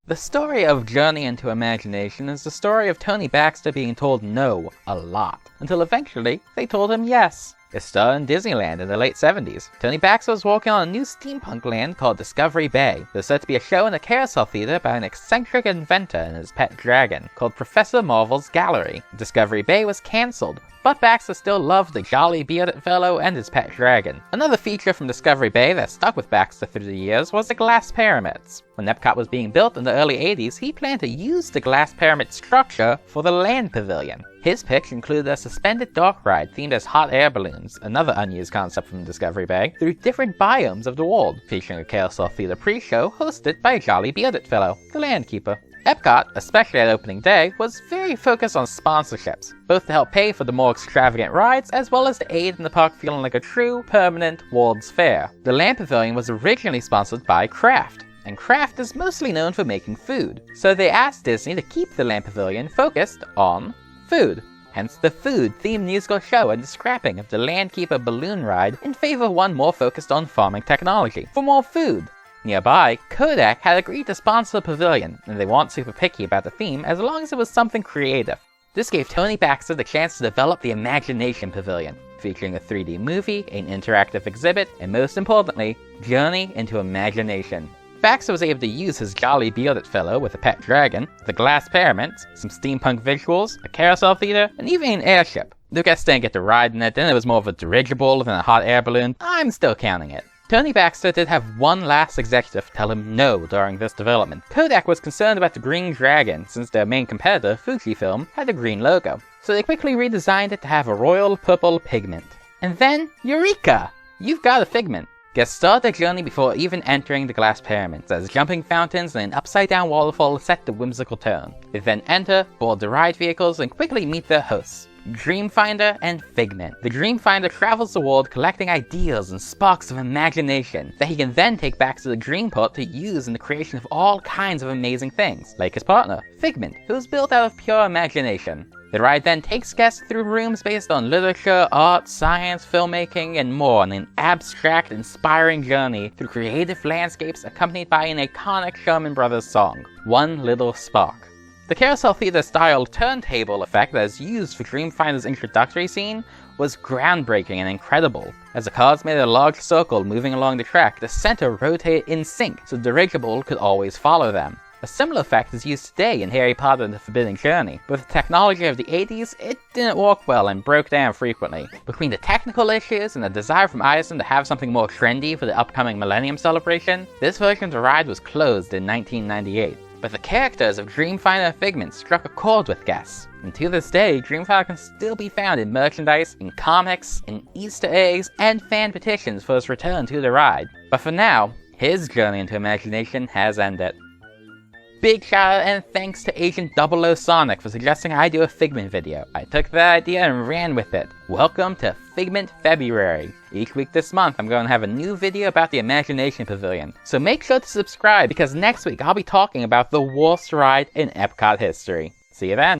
The story of Journey into Imagination is the story of Tony Baxter being told no a lot, until eventually they told him yes. It started in Disneyland in the late 70s. Tony Baxter was working on a new steampunk land called Discovery Bay. There was set to be a show in the Carousel Theater about an eccentric inventor and his pet dragon, called Professor Marvel's Gallery. Discovery Bay was cancelled, but Baxter still loved the jolly bearded fellow and his pet dragon. Another feature from Discovery Bay that stuck with Baxter through the years was the glass pyramids. When EPCOT was being built in the early 80s, he planned to use the glass pyramid structure for the Land Pavilion. His pitch included a suspended dock ride themed as hot air balloons, another unused concept from Discovery Bay, through different biomes of the world, featuring a Carousel Theater pre-show hosted by a jolly bearded fellow, the Landkeeper. EPCOT, especially at opening day, was very focused on sponsorships, both to help pay for the more extravagant rides, as well as to aid in the park feeling like a true, permanent World's Fair. The Land Pavilion was originally sponsored by Kraft, and Kraft is mostly known for making food, so they asked Disney to keep the Land Pavilion focused on food. Hence the food-themed musical show and the scrapping of the Landkeeper balloon ride in favor of one more focused on farming technology, for more food. Nearby, Kodak had agreed to sponsor the pavilion, and they weren't super picky about the theme as long as it was something creative. This gave Tony Baxter the chance to develop the Imagination Pavilion, featuring a 3D movie, an interactive exhibit, and most importantly, Journey into Imagination. Baxter was able to use his jolly bearded fellow with a pet dragon, the glass pyramids, some steampunk visuals, a carousel theater, and even an airship. The guests didn't get to ride in it, then it was more of a dirigible than a hot air balloon. I'm still counting it. Tony Baxter did have one last executive tell him no during this development. Kodak was concerned about the green dragon, since their main competitor, Fujifilm, had a green logo, so they quickly redesigned it to have a royal purple pigment. And then, eureka! You've got a figment. Guests start their journey before even entering the glass pyramids, as jumping fountains and an upside-down waterfall set the whimsical tone. They then enter, board the ride vehicles, and quickly meet their hosts, Dreamfinder and Figment. The Dreamfinder travels the world collecting ideas and sparks of imagination that he can then take back to the Dreamport to use in the creation of all kinds of amazing things, like his partner, Figment, who is built out of pure imagination. The ride then takes guests through rooms based on literature, art, science, filmmaking, and more on an abstract, inspiring journey through creative landscapes accompanied by an iconic Sherman Brothers song, One Little Spark. The Carousel Theater-style turntable effect that is used for Dreamfinder's introductory scene was groundbreaking and incredible. As the cars made a large circle moving along the track, the center rotated in sync so the dirigible could always follow them. A similar effect is used today in Harry Potter and the Forbidden Journey, but with the technology of the 80s, it didn't work well and broke down frequently. Between the technical issues and the desire from Eisen to have something more trendy for the upcoming Millennium Celebration, this version of the ride was closed in 1998. But the characters of Dreamfinder and Figment struck a chord with guests, and to this day, Dreamfinder can still be found in merchandise, in comics, in Easter eggs, and fan petitions for his return to the ride. But for now, his journey into imagination has ended. Big shout out and thanks to Agent 00 Sonic for suggesting I do a Figment video. I took that idea and ran with it. Welcome to Figment February. Each week this month I'm going to have a new video about the Imagination Pavilion. So make sure to subscribe because next week I'll be talking about the worst ride in EPCOT history. See you then.